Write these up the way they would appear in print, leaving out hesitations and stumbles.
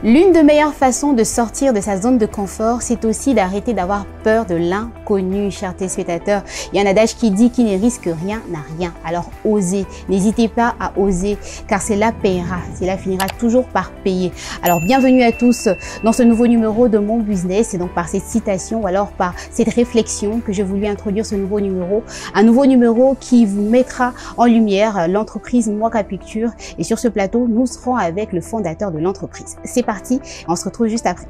L'une des meilleures façons de sortir de sa zone de confort, c'est aussi d'arrêter d'avoir peur de l'inconnu, chers téléspectateurs. Il y a un adage qui dit « qui ne risque rien n'a rien ». Alors osez, n'hésitez pas à oser, car cela payera, cela finira toujours par payer. Alors bienvenue à tous dans ce nouveau numéro de Mon Business. C'est donc par cette citation ou alors par cette réflexion que j'ai voulu introduire ce nouveau numéro. Un nouveau numéro qui vous mettra en lumière l'entreprise Mwaka Pictures. Et sur ce plateau, nous serons avec le fondateur de l'entreprise. C'est parti, on se retrouve juste après.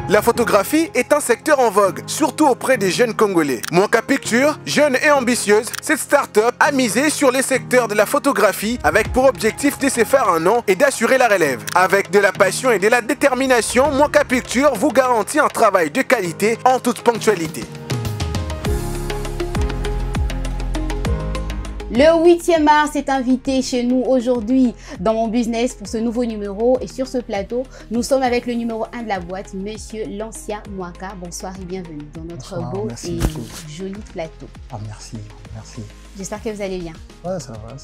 La photographie est un secteur en vogue, surtout auprès des jeunes Congolais. Mwaka Pictures, jeune et ambitieuse, cette start-up a misé sur les secteurs de la photographie avec pour objectif de se faire un nom et d'assurer la relève. Avec de la passion et de la détermination, Mwaka Pictures vous garantit un travail de qualité en toute ponctualité. Le 8e art est invité chez nous aujourd'hui dans Mon Business pour ce nouveau numéro. Et sur ce plateau, nous sommes avec le numéro 1 de la boîte, Monsieur Lancia Mwaka. Bonsoir et bienvenue dans notre beau et joli plateau. Ah, merci. J'espère que vous allez bien. Ouais, ça va.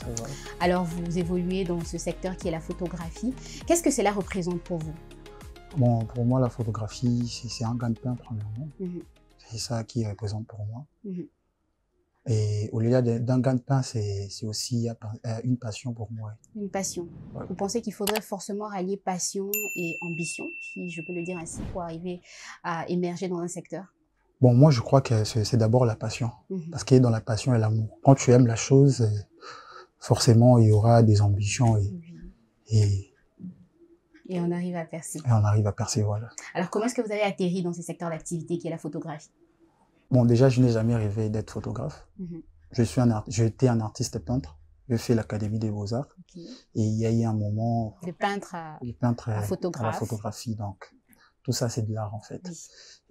Alors, vous évoluez dans ce secteur qui est la photographie. Qu'est-ce que cela représente pour vous? Bon, pour moi, la photographie, c'est un gagne-pain, premièrement. C'est ça qui représente pour moi. Et au-delà d'un gagne-pain, c'est aussi une passion pour moi. Une passion. Ouais. Vous pensez qu'il faudrait forcément rallier passion et ambition, si je peux le dire ainsi, pour arriver à émerger dans un secteur? Bon, moi, je crois que c'est d'abord la passion. Parce que dans la passion et l'amour. Quand tu aimes la chose, forcément, il y aura des ambitions et on arrive à percer. Et on arrive à percer, voilà. Alors, comment est-ce que vous avez atterri dans ce secteur d'activité qui est la photographie? Bon, déjà, je n'ai jamais rêvé d'être photographe. J'ai été un artiste peintre. J'ai fait l'Académie des Beaux-Arts. Et il y a eu un moment... De peintre à la photographie. Donc, tout ça, c'est de l'art, en fait.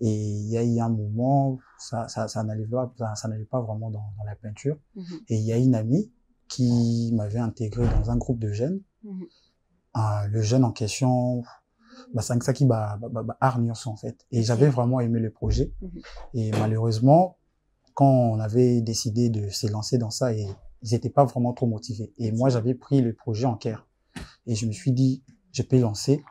Et il y a eu un moment, ça n'allait pas vraiment dans la peinture. Et il y a une amie qui m'avait intégré dans un groupe de jeunes. Le jeune en question... c'est ça qui hargneuse en fait. Et j'avais vraiment aimé le projet. Et malheureusement, quand on avait décidé de se lancer dans ça, ils n'étaient pas vraiment trop motivés. Et moi, j'avais pris le projet en cœur. Et je me suis dit, je peux lancer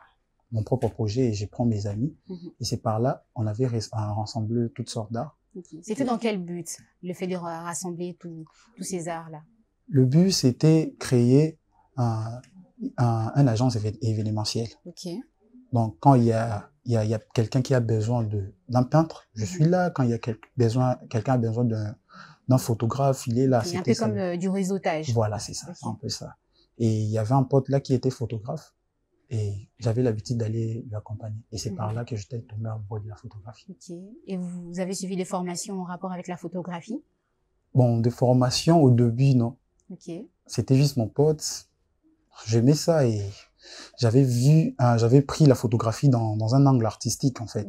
mon propre projet et je prends mes amis. Et c'est par là, on avait rassemblé toutes sortes d'arts. C'était dans quel but, le fait de rassembler tous ces arts-là? Le but, c'était créer un agence événementielle. Donc, quand il y a quelqu'un qui a besoin d'un peintre, je suis là. Quand il y a quelqu'un a besoin d'un photographe, il est là. C'est un peu comme du réseautage. Voilà, c'est ça, c'est un peu ça. Et il y avait un pote là qui était photographe et j'avais l'habitude d'aller l'accompagner. Et c'est par là que j'étais tombé amoureux de la photographie. Et vous avez suivi des formations en rapport avec la photographie? Bon, des formations au début, non. C'était juste mon pote. J'aimais ça et... j'avais pris la photographie dans un angle artistique, en fait.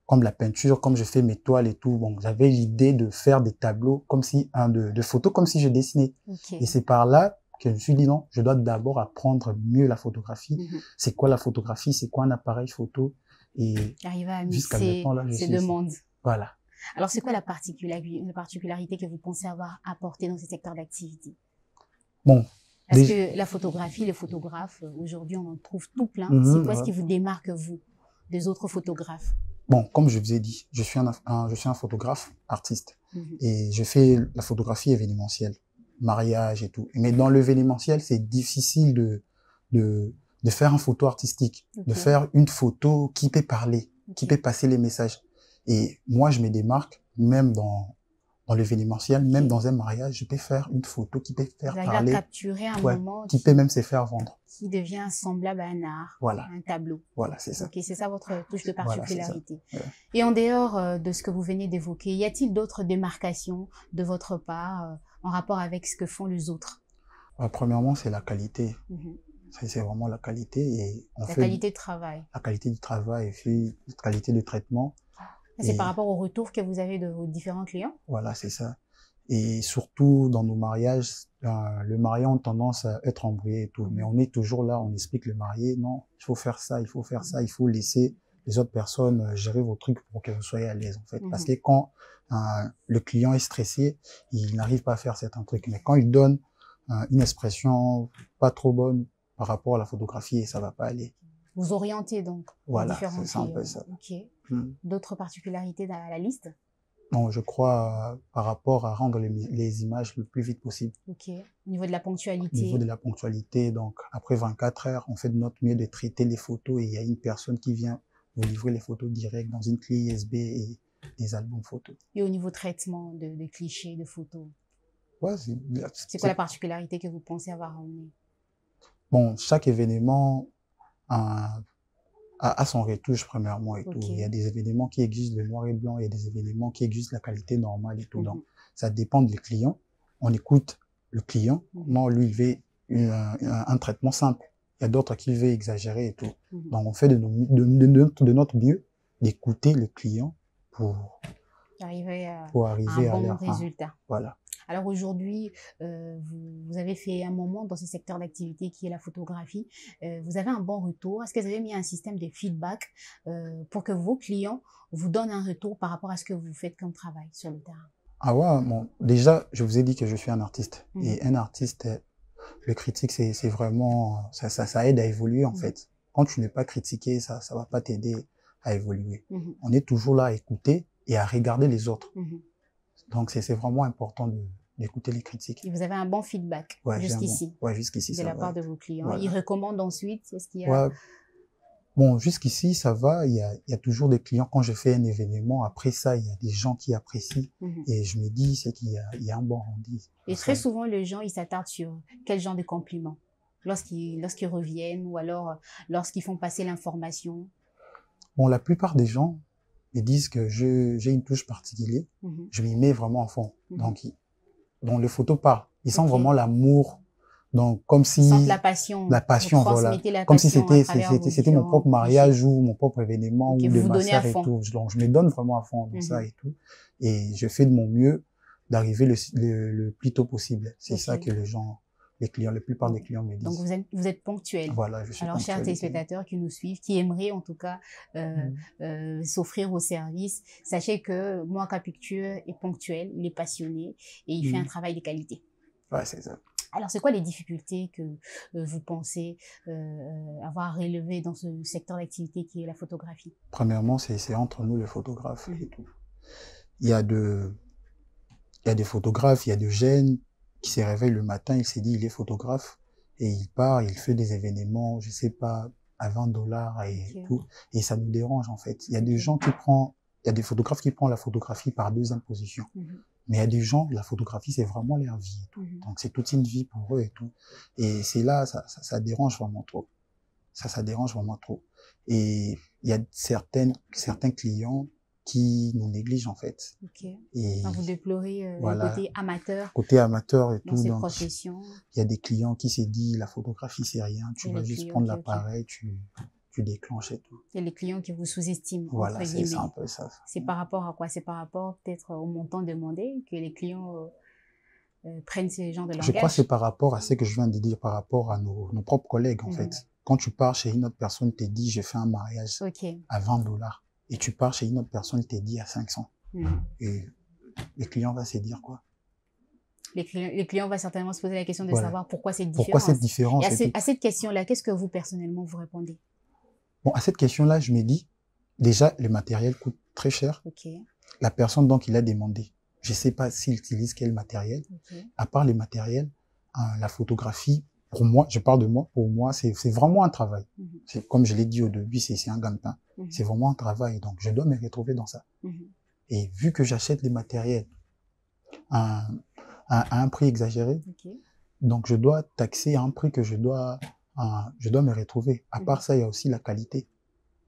Comme la peinture, comme je fais mes toiles et tout. Bon, j'avais l'idée de faire des tableaux comme si, de photos comme si je dessinais. Et c'est par là que je me suis dit non, je dois d'abord apprendre mieux la photographie. C'est quoi la photographie? C'est quoi un appareil photo? Et arriver à mixer ces deux mondes. Voilà. Alors, c'est quoi la particularité que vous pensez avoir apportée dans ce secteur d'activité? Bon. Parce que la photographie, les photographes, aujourd'hui, on en trouve tout plein. C'est quoi ce qui vous démarque, vous, des autres photographes? Bon, comme je vous ai dit, je suis un photographe artiste. Et je fais la photographie événementielle, mariage et tout. Mais dans l'événementiel, c'est difficile de faire une photo artistique, de faire une photo qui peut parler, qui peut passer les messages. Et moi, je me démarque, même dans l'événementiel, même dans un mariage, je peux faire une photo qui peut faire parler. Capturer un moment. Qui peut même se faire vendre. Qui devient semblable à un art. Voilà. Un tableau. Voilà, c'est ça. C'est ça votre touche de particularité. Voilà, et en dehors de ce que vous venez d'évoquer, y a-t-il d'autres démarcations de votre part en rapport avec ce que font les autres? Premièrement, c'est la qualité. C'est vraiment la qualité. Et qualité de travail. La qualité du travail et puis la qualité de traitement. C'est par rapport au retour que vous avez de vos différents clients? Voilà, c'est ça. Et surtout, dans nos mariages, le marié a tendance à être embrouillé et tout. Mais on est toujours là, on explique le marié, non, il faut faire ça, il faut faire ça, il faut laisser les autres personnes gérer vos trucs pour que vous soyez à l'aise, en fait. Parce que quand le client est stressé, il n'arrive pas à faire certains trucs. Mais quand il donne une expression pas trop bonne, par rapport à la photographie et ça va pas aller. Vous orientez donc. Voilà, c'est un peu ça. Ok. D'autres particularités dans la liste? Non, je crois par rapport à rendre les images le plus vite possible. Ok. Au niveau de la ponctualité. Au niveau de la ponctualité, donc après 24 heures, on fait de notre mieux de traiter les photos et il y a une personne qui vient vous livrer les photos direct dans une clé USB et des albums photos. Et au niveau traitement de clichés, de photos? Ouais, c'est quoi la particularité que vous pensez avoir emmené? Bon, chaque événement a son retouche premièrement et tout. Il y a des événements qui exigent le noir et blanc, il y a des événements qui exigent la qualité normale et tout. Donc, ça dépend des clients. On écoute le client. Moi, lui, il veut un traitement simple. Il y a d'autres qui veulent exagérer et tout. Donc, on fait de notre mieux d'écouter le client pour arriver à un bon résultat. Voilà. Alors aujourd'hui, vous avez fait un moment dans ce secteur d'activité qui est la photographie. Vous avez un bon retour. Est-ce que vous avez mis un système de feedback pour que vos clients vous donnent un retour par rapport à ce que vous faites comme travail sur le terrain? Ah ouais, bon, déjà, je vous ai dit que je suis un artiste. Et un artiste, le critique, c'est vraiment, ça aide à évoluer en fait. Quand tu n'es pas critiqué, ça va pas t'aider à évoluer. On est toujours là à écouter et à regarder les autres. Donc, c'est vraiment important d'écouter les critiques. Et vous avez un bon feedback jusqu'ici? Ouais, jusqu'ici, de la part de vos clients. Voilà. Ils recommandent ensuite? Est-ce qu'il y a... Ouais. Bon, jusqu'ici, ça va. Il y a toujours des clients. Quand je fais un événement, après ça, il y a des gens qui apprécient. Et je me dis, c'est qu'il y a un bon rendu. Et très souvent, les gens, ils s'attardent sur quel genre de compliments? Lorsqu'ils reviennent ou alors lorsqu'ils font passer l'information? Bon, la plupart des gens, ils disent que j'ai une touche particulière, je m'y mets vraiment à fond. Donc les photos parlent. Ils sentent vraiment l'amour. Donc, comme si... Ils sentent la passion, voilà. Comme si c'était mon propre mariage ou mon propre événement ou de ma sœur et tout. Donc, je me donne vraiment à fond dans ça et tout. Et je fais de mon mieux d'arriver le plus tôt possible. C'est ça que la plupart des clients me disent. Donc, vous êtes ponctuel. Voilà, je suis Alors, ponctuel. chers téléspectateurs qui nous suivent, qui aimeraient en tout cas s'offrir au service, sachez que Mwaka Pictures est ponctuel, il est passionné et il fait un travail de qualité. Ouais, c'est ça. Alors, c'est quoi les difficultés que vous pensez avoir relevées dans ce secteur d'activité qui est la photographie? Premièrement, c'est entre nous, les photographes et tout. Il y a des photographes, il y a des jeunes qui se réveillent le matin, il s'est dit, il est photographe, et il part, il fait des événements, je sais pas, à $20 et tout, et ça nous dérange, en fait. Il y a des gens il y a des photographes qui prennent la photographie par deuxième position. Mais il y a des gens, la photographie, c'est vraiment leur vie et tout. Donc, c'est toute une vie pour eux et tout. Et c'est là, ça dérange vraiment trop. Ça dérange vraiment trop. Et il y a certains clients qui nous négligent, en fait. Et donc, vous déplorez le côté amateur. Côté amateur et tout. Dans ces professions. Il y a des clients qui se disent, la photographie, c'est rien. Tu vas juste prendre l'appareil, tu déclenches et tout. Et les clients qui vous sous-estiment. Voilà, c'est un peu ça. C'est par rapport à quoi? C'est par rapport peut-être au montant demandé que les clients prennent ce genre de langage? Je crois que c'est par rapport à ce que je viens de dire, par rapport à nos propres collègues, en fait. Quand tu pars chez une autre personne, te dit, je fais un mariage à $20. Et tu pars chez une autre personne, te dit à 500. Et le client va se dire quoi? Les clients vont certainement se poser la question de savoir pourquoi cette différence. Pourquoi cette différence? Et à cette question-là, qu'est-ce que vous, personnellement, vous répondez? Bon, à cette question-là, je me dis, déjà, le matériel coûte très cher. La personne, donc, il a demandé. Je sais pas s'il utilise quel matériel. À part les matériels, la photographie, pour moi, je parle de moi, pour moi, c'est vraiment un travail. C'est comme je l'ai dit au début, c'est un gagne-pain. C'est vraiment un travail. Donc, je dois me retrouver dans ça. Et vu que j'achète les matériels à un prix exagéré, donc je dois taxer à un prix que je dois me retrouver. À part ça, il y a aussi la qualité.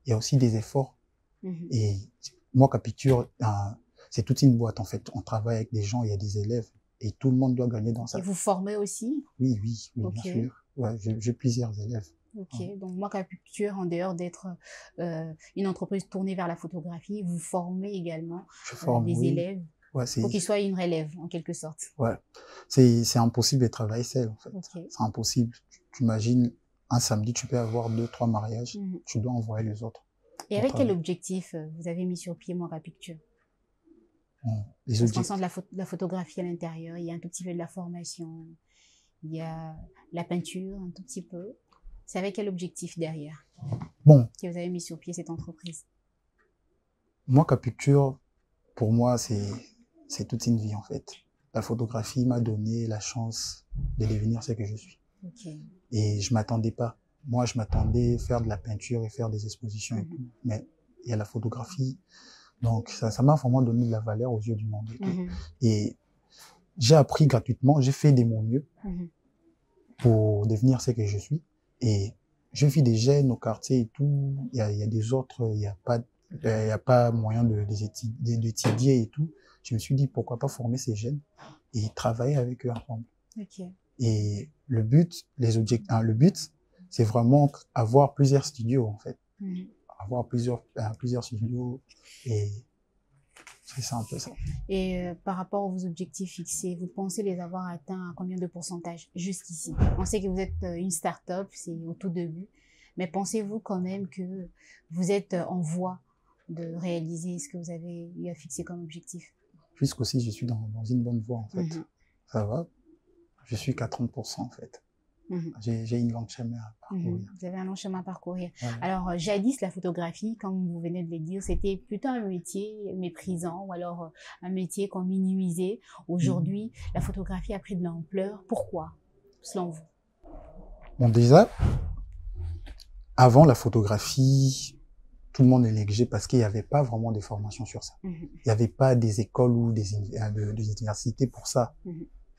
Il y a aussi des efforts. Et Mwaka Pictures, c'est toute une boîte, en fait. On travaille avec des gens, il y a des élèves. Et tout le monde doit gagner dans ça. Et vous formez aussi? Oui, bien sûr. Ouais, j'ai plusieurs élèves. Donc Mwaka Pictures, en dehors d'être une entreprise tournée vers la photographie, vous formez également des élèves pour qu'ils soient une relève, en quelque sorte. Ouais, c'est impossible de travailler seul, en fait. C'est impossible. Tu imagines, un samedi, tu peux avoir 2-3 mariages, tu dois envoyer les autres. Et avec quel objectif vous avez mis sur pied Mwaka Pictures? Parce qu'on sent de la photographie à l'intérieur, il y a un tout petit peu de la formation, il y a la peinture un tout petit peu. C'est avec quel objectif derrière Bon. que vous avez mis sur pied cette entreprise? Moi, Capicture, pour moi, c'est toute une vie, en fait. La photographie m'a donné la chance de devenir ce que je suis. Okay. Et je m'attendais pas. Moi, je m'attendais à faire de la peinture et faire des expositions et tout. Mais il y a la photographie. Donc, ça m'a vraiment donné de la valeur aux yeux du monde et tout. Et j'ai appris gratuitement, j'ai fait de mon mieux pour devenir ce que je suis. Et je vis des jeunes au quartier et tout. Il y a des autres, il y a pas moyen d'étudier et tout. Je me suis dit, pourquoi pas former ces jeunes et travailler avec eux ensemble. Okay. Et le but, le but, c'est vraiment avoir plusieurs studios, en fait. Avoir plusieurs studios, et c'est ça un peu ça. Et par rapport aux objectifs fixés, vous pensez les avoir atteints à combien de pourcentage jusqu'ici? On sait que vous êtes une start-up, c'est au tout début, mais pensez-vous quand même que vous êtes en voie de réaliser ce que vous avez eu à fixer comme objectif? Puisqu'aussi je suis dans une bonne voie, en fait. Ça va. Je suis qu'à 30%, en fait. J'ai une longue chemin à parcourir. Vous avez un long chemin à parcourir. Voilà. Alors, jadis, la photographie, comme vous venez de le dire, c'était plutôt un métier méprisant ou alors un métier qu'on minimisait. Aujourd'hui, la photographie a pris de l'ampleur. Pourquoi, selon vous? Bon, déjà, avant la photographie, tout le monde est négligé parce qu'il n'y avait pas vraiment de formation sur ça. Il n'y avait pas des écoles ou des universités pour ça.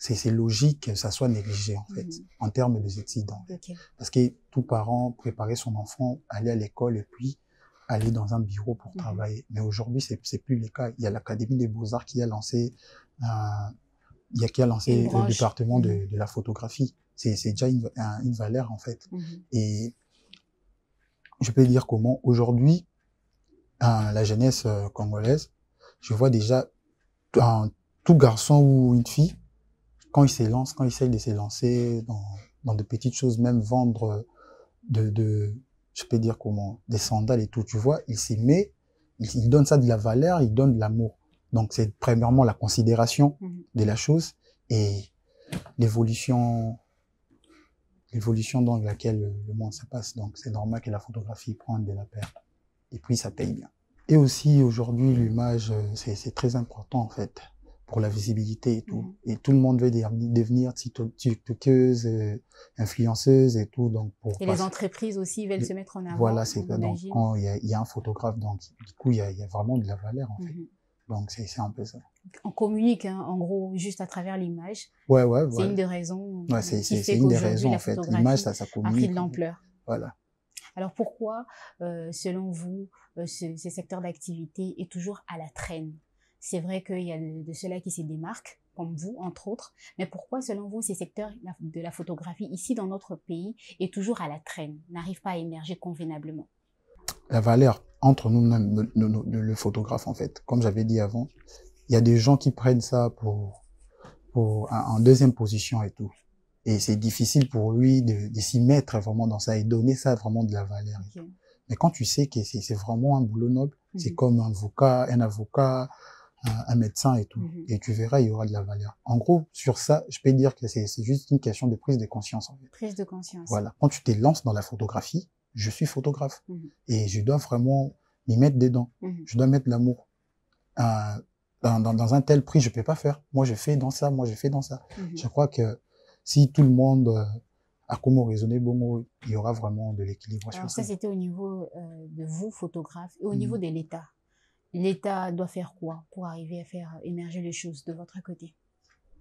C'est logique que ça soit négligé, en fait, en termes des études. Okay. Parce que tout parent préparait son enfant, aller à l'école et puis aller dans un bureau pour travailler. Mais aujourd'hui, c'est plus le cas. Il y a l'Académie des Beaux-Arts qui a lancé, le département de la photographie. C'est déjà une valeur, en fait. Et je peux dire comment, aujourd'hui, la jeunesse congolaise, je vois déjà tout garçon ou une fille, quand il essaie de se lancer dans de petites choses, même vendre je peux dire comment, des sandales et tout, tu vois, il s'y met, il donne ça de la valeur, il donne de l'amour. Donc, c'est premièrement la considération de la chose et l'évolution dans laquelle le monde se passe. Donc, c'est normal que la photographie prenne de la perte. Et puis, ça paye bien. Et aussi, aujourd'hui, l'image, c'est très important, en fait, pour la visibilité et tout. Et tout le monde veut devenir tiktokeuse, influenceuse et tout. Donc et les entreprises aussi veulent se mettre en avant. Voilà, c'est ça. Donc, quand il y a un photographe, donc, du coup, il y a vraiment de la valeur, en fait. Donc, c'est un peu ça. On communique, hein, en gros, juste à travers l'image. Ouais. C'est une des raisons. Ouais, c'est une des raisons, en fait. L'image, ça communique. A pris de l'ampleur. Voilà. Alors, pourquoi, selon vous, ce secteur d'activité est toujours à la traîne? C'est vrai qu'il y a de ceux-là qui se démarquent, comme vous, entre autres. Mais pourquoi, selon vous, ces secteurs de la photographie, ici dans notre pays, est toujours à la traîne, n'arrive pas à émerger convenablement? La valeur entre nous-mêmes, le photographe, en fait. Comme j'avais dit avant, il y a des gens qui prennent ça pour en deuxième position et tout. Et c'est difficile pour lui de s'y mettre vraiment dans ça et donner ça vraiment de la valeur. Okay. Mais quand tu sais que c'est vraiment un boulot noble, c'est comme un avocat, un médecin et tout. Et tu verras, il y aura de la valeur. En gros, sur ça, je peux dire que c'est juste une question de prise de conscience, en fait. Prise de conscience. Voilà. Quand tu te lances dans la photographie, je suis photographe. Et je dois vraiment m'y mettre dedans. Je dois mettre l'amour. Dans un tel prix, je peux pas faire. Moi, je fais dans ça, Je crois que si tout le monde a comment raisonner, bon, il y aura vraiment de l'équilibre sur ça. Alors ça, c'était au niveau de vous, photographes, et au niveau de l'État. L'État doit faire quoi pour arriver à faire émerger les choses de votre côté?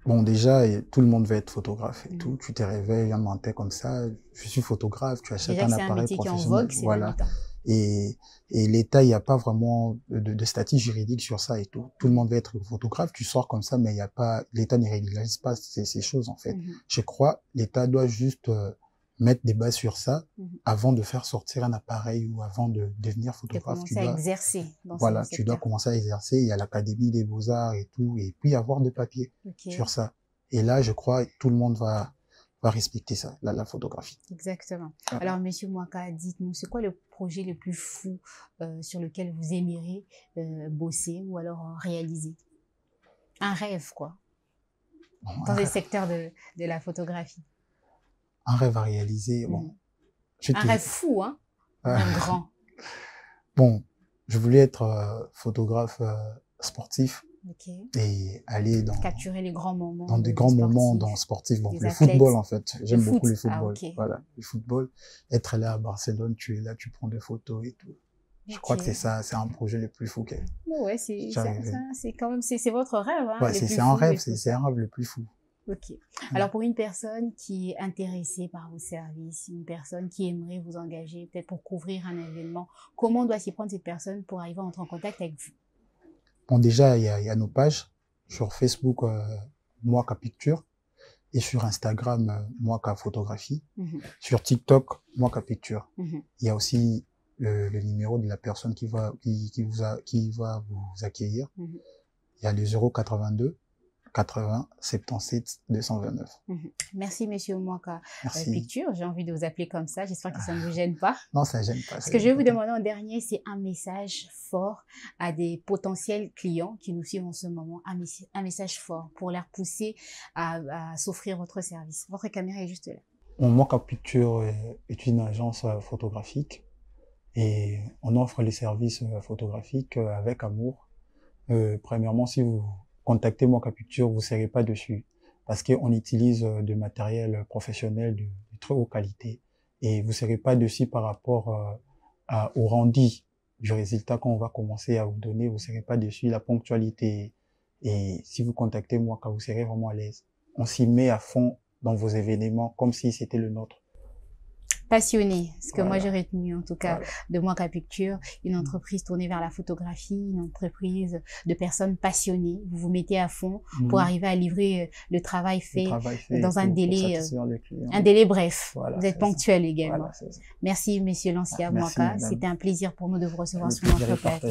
Bon, déjà, tout le monde veut être photographe et tout. Tu te réveilles un matin comme ça, je suis photographe, tu achètes un appareil professionnel. Voilà. Et l'État, il n'y a pas vraiment de statut juridique sur ça et tout. Tout le monde veut être photographe, tu sors comme ça, mais il y a pas, l'État ne régularise pas ces choses, en fait. Je crois, l'État doit juste mettre des bases sur ça avant de faire sortir un appareil ou avant de devenir photographe. Tu dois exercer dans voilà, tu dois commencer à exercer. Il y a l'Académie des Beaux-Arts et tout, et puis avoir des papiers sur ça. Et là, je crois, tout le monde va respecter ça, la photographie. Exactement. Alors, Monsieur Mwaka, dites-nous, c'est quoi le projet le plus fou sur lequel vous aimeriez bosser ou alors réaliser? Un rêve, quoi, dans le secteur de la photographie. Un rêve à réaliser, bon, Un rêve fou, hein? Un grand. Bon, je voulais être photographe sportif. Okay. Et aller capturer les grands moments dans des grands moments dans sportifs. Bon, le football, en fait. J'aime beaucoup le football. Ah, okay. Voilà, le football. Être là à Barcelone, tu es là, tu prends des photos et tout. Je crois que c'est ça, c'est un projet le plus fou qu'elle. Ouais, c'est quand même, c'est votre rêve, hein. Ouais, c'est un rêve, c'est un rêve le plus fou. Ok. Alors, pour une personne qui est intéressée par vos services, une personne qui aimerait vous engager, peut-être pour couvrir un événement, comment doit s'y prendre cette personne pour arriver à entrer en contact avec vous? Bon, déjà, il y a nos pages sur Facebook, Mwaka Picture, et sur Instagram, Mwaka Photographie. Sur TikTok, Mwaka Picture. Il y a aussi le numéro de la personne qui va vous accueillir. Il y a le 082 80 77 229. Merci, monsieur Mwaka Picture. J'ai envie de vous appeler comme ça. J'espère que ça ne vous gêne pas. Non, ça ne gêne pas. Ce que je vais vous demander en dernier, c'est un message fort à des potentiels clients qui nous suivent en ce moment. Un message fort pour les pousser à s'offrir votre service. Votre caméra est juste là. Mwaka Picture est une agence photographique et on offre les services photographiques avec amour. Premièrement, si vous contactez Mwaka Picture, vous ne serez pas dessus parce qu'on utilise du matériel professionnel de très haute qualité et vous ne serez pas dessus par rapport au rendu du résultat qu'on va commencer à vous donner. Vous ne serez pas dessus, la ponctualité. Et si vous contactez Mwaka, vous serez vraiment à l'aise. On s'y met à fond dans vos événements comme si c'était le nôtre. Passionné, ce que moi j'ai retenu en tout cas de Mwaka Picture, une entreprise tournée vers la photographie, une entreprise de personnes passionnées. Vous vous mettez à fond pour arriver à livrer le travail fait dans un délai bref. Voilà, vous êtes ponctuel également. Voilà, merci monsieur Lancia Mwaka, c'était un plaisir pour nous de vous recevoir sur notre plateau.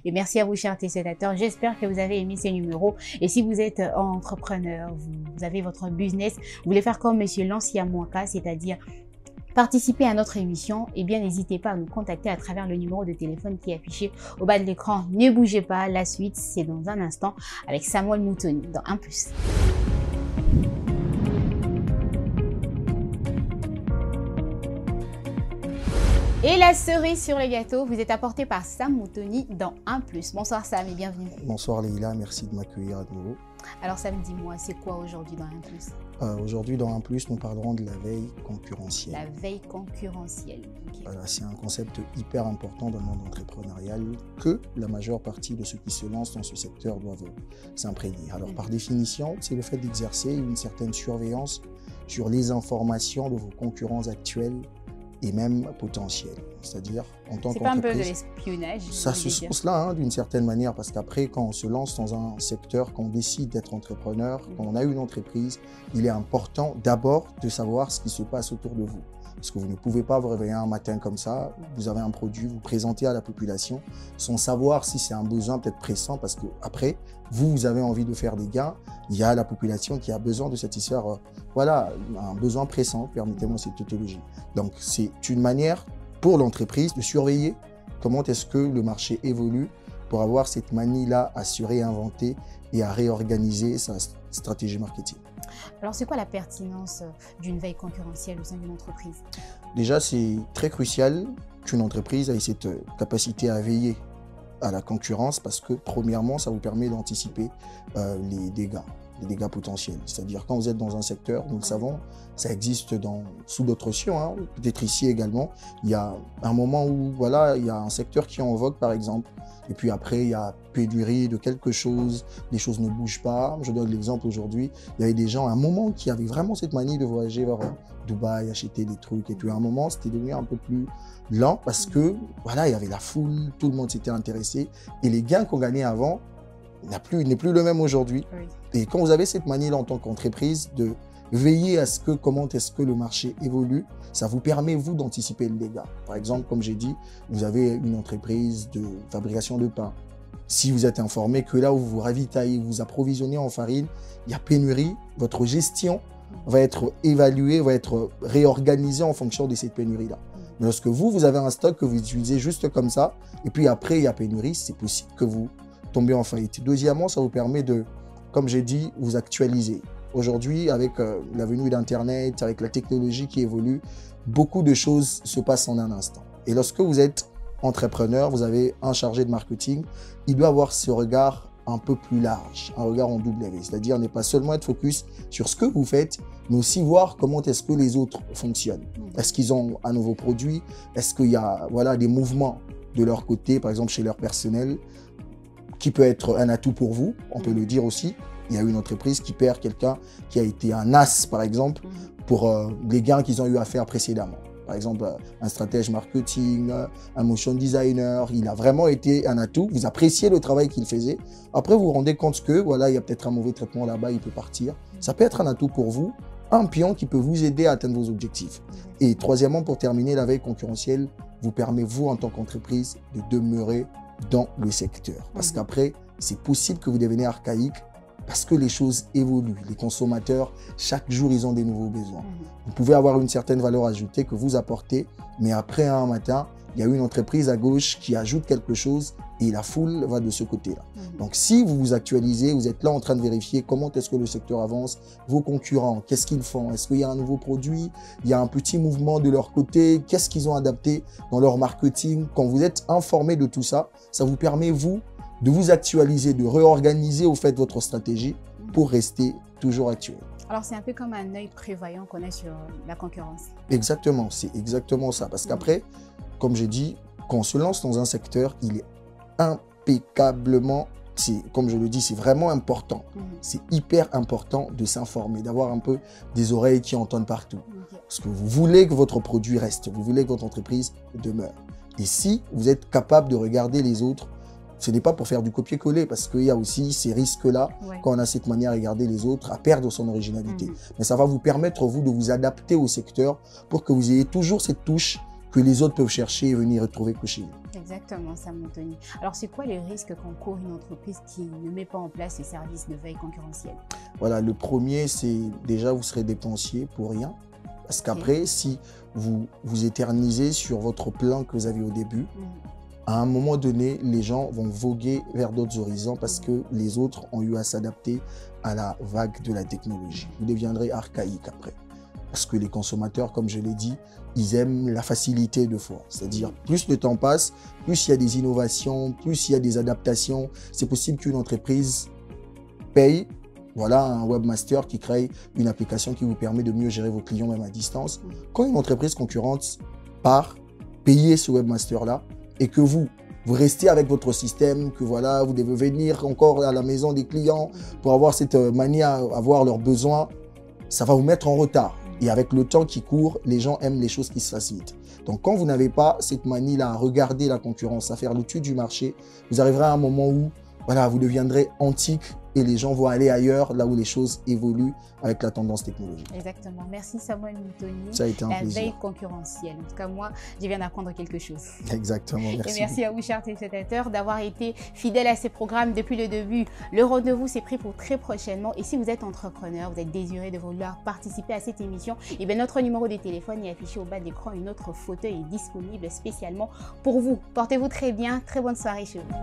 Et merci à vous, chers téléspectateurs. J'espère que vous avez aimé ces numéros. Et si vous êtes entrepreneur, vous avez votre business, vous voulez faire comme monsieur Lancia Mwaka, c'est-à-dire participer à notre émission, eh bien n'hésitez pas à nous contacter à travers le numéro de téléphone qui est affiché au bas de l'écran. Ne bougez pas, la suite c'est dans un instant avec Samuel Moutoni dans 1+. Et la cerise sur le gâteau vous est apportée par Sam Moutoni dans 1+. Bonsoir Sam et bienvenue. Bonsoir Leïla, merci de m'accueillir à nouveau. Alors Sam, dis-moi, c'est quoi aujourd'hui dans 1+? Aujourd'hui dans 1+, nous parlerons de la veille concurrentielle. La veille concurrentielle. Okay. Voilà, c'est un concept hyper important dans le monde entrepreneurial que la majeure partie de ceux qui se lancent dans ce secteur doivent s'imprégner. Alors par définition, c'est le fait d'exercer une certaine surveillance sur les informations de vos concurrents actuels et même potentiels. C'est-à-dire, en tant qu'entreprise... C'est pas un peu de l'espionnage? Ça se sens là, d'une certaine manière, parce qu'après, quand on se lance dans un secteur, quand on décide d'être entrepreneur, quand on a une entreprise, il est important d'abord de savoir ce qui se passe autour de vous. Parce que vous ne pouvez pas vous réveiller un matin comme ça, vous avez un produit, vous présentez à la population, sans savoir si c'est un besoin peut-être pressant, parce que après, vous avez envie de faire des gains, il y a la population qui a besoin de satisfaire, voilà, un besoin pressant, permettez-moi cette tautologie. Donc, c'est une manière pour l'entreprise de surveiller comment est-ce que le marché évolue pour avoir cette manie-là à se réinventer et à réorganiser sa stratégie marketing. Alors, c'est quoi la pertinence d'une veille concurrentielle au sein d'une entreprise? Déjà, c'est très crucial qu'une entreprise ait cette capacité à veiller à la concurrence parce que, premièrement, ça vous permet d'anticiper les dégâts potentiels. C'est-à-dire, quand vous êtes dans un secteur, nous le savons, ça existe sous d'autres cieux, hein, peut-être ici également, il y a un moment où, voilà, il y a un secteur qui est en vogue, par exemple, et puis après, il y a pénurie de quelque chose, les choses ne bougent pas. Je donne l'exemple aujourd'hui, il y avait des gens à un moment qui avaient vraiment cette manie de voyager vers Dubaï, acheter des trucs, et puis à un moment, c'était devenu un peu plus lent parce que, voilà, il y avait la foule, tout le monde s'était intéressé, et les gains qu'on gagnait avant n'est plus le même aujourd'hui. Oui. Et quand vous avez cette manie-là en tant qu'entreprise de veiller à comment est-ce que le marché évolue, ça vous permet, vous, d'anticiper le dégât. Par exemple, comme j'ai dit, vous avez une entreprise de fabrication de pain. Si vous êtes informé que là où vous vous ravitaillez, vous approvisionnez en farine, il y a pénurie, votre gestion va être évaluée, va être réorganisée en fonction de cette pénurie-là. Mais lorsque vous avez un stock que vous utilisez juste comme ça, et puis après il y a pénurie, c'est possible que vous tombez en faillite. Deuxièmement, ça vous permet de, comme j'ai dit, vous actualiser. Aujourd'hui, avec la venue d'Internet, avec la technologie qui évolue, beaucoup de choses se passent en un instant. Et lorsque vous êtes entrepreneur, vous avez un chargé de marketing, il doit avoir ce regard un peu plus large, un regard en W, c'est-à-dire ne pas seulement être focus sur ce que vous faites, mais aussi voir comment est-ce que les autres fonctionnent. Est-ce qu'ils ont un nouveau produit? Est-ce qu'il y a des mouvements de leur côté, par exemple chez leur personnel, qui peut être un atout pour vous, on peut le dire aussi. Il y a une entreprise qui perd quelqu'un qui a été un as, par exemple, pour les gains qu'ils ont eu à faire précédemment. Par exemple, un stratège marketing, un motion designer, il a vraiment été un atout. Vous appréciez le travail qu'il faisait. Après, vous vous rendez compte que, voilà, il y a peut-être un mauvais traitement là-bas, il peut partir. Ça peut être un atout pour vous, un pion qui peut vous aider à atteindre vos objectifs. Et troisièmement, pour terminer, la veille concurrentielle vous permet, vous, en tant qu'entreprise, de demeurer dans le secteur. Parce qu'après, c'est possible que vous deveniez archaïque parce que les choses évoluent. Les consommateurs, chaque jour, ils ont des nouveaux besoins. Vous pouvez avoir une certaine valeur ajoutée que vous apportez, mais après, un matin, il y a une entreprise à gauche qui ajoute quelque chose et la foule va de ce côté-là. Donc, si vous vous actualisez, vous êtes là en train de vérifier comment est-ce que le secteur avance, vos concurrents, qu'est-ce qu'ils font? Est-ce qu'il y a un nouveau produit? Il y a un petit mouvement de leur côté? Qu'est-ce qu'ils ont adapté dans leur marketing? Quand vous êtes informé de tout ça, ça vous permet, vous, de vous actualiser, de réorganiser au fait votre stratégie pour rester toujours actuel. Alors, c'est un peu comme un œil prévoyant qu'on a sur la concurrence. Exactement, c'est exactement ça. Parce qu'après, comme j'ai dit, quand on se lance dans un secteur, il est impeccablement, comme je le dis, c'est vraiment important. C'est hyper important de s'informer, d'avoir un peu des oreilles qui entendent partout. Parce que vous voulez que votre produit reste, vous voulez que votre entreprise demeure. Et si vous êtes capable de regarder les autres, ce n'est pas pour faire du copier-coller, parce qu'il y a aussi ces risques-là, quand on a cette manière de regarder les autres, à perdre son originalité. Mais ça va vous permettre, vous, de vous adapter au secteur pour que vous ayez toujours cette touche que les autres peuvent chercher et venir retrouver chez vous. Exactement, Sam Anthony. Alors, c'est quoi les risques qu'encourt une entreprise qui ne met pas en place ces services de veille concurrentielle? Voilà, le premier, c'est déjà, vous serez dépensier pour rien. Parce qu'après, si vous vous éternisez sur votre plan que vous avez au début, à un moment donné, les gens vont voguer vers d'autres horizons parce que les autres ont eu à s'adapter à la vague de la technologie. Vous deviendrez archaïque après. Parce que les consommateurs, comme je l'ai dit, ils aiment la facilité de fois. C'est-à-dire, plus le temps passe, plus il y a des innovations, plus il y a des adaptations. C'est possible qu'une entreprise paye, voilà, un webmaster qui crée une application qui vous permet de mieux gérer vos clients même à distance. Quand une entreprise concurrente part payer ce webmaster-là, et que vous restez avec votre système, que voilà, vous devez venir encore à la maison des clients pour avoir cette manière, avoir leurs besoins, ça va vous mettre en retard. Et avec le temps qui court, les gens aiment les choses qui se facilitent. Donc, quand vous n'avez pas cette manie-là à regarder la concurrence, à faire l'étude du marché, vous arriverez à un moment où voilà, vous deviendrez antique et les gens vont aller ailleurs, là où les choses évoluent avec la tendance technologique. Exactement. Merci Samuel Muntoni. Ça a été un plaisir. La veille concurrentielle. En tout cas, moi, je viens d'apprendre quelque chose. Exactement. Merci. Et merci à vous, chers téléspectateurs, d'avoir été fidèles à ces programmes depuis le début. Le rendez-vous s'est pris pour très prochainement. Et si vous êtes entrepreneur, vous êtes désiré de vouloir participer à cette émission, et bien notre numéro de téléphone est affiché au bas de l'écran et notre fauteuil est disponible spécialement pour vous. Portez-vous très bien. Très bonne soirée chez vous.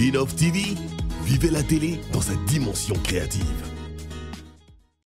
Innov TV, vivez la télé dans sa dimension créative.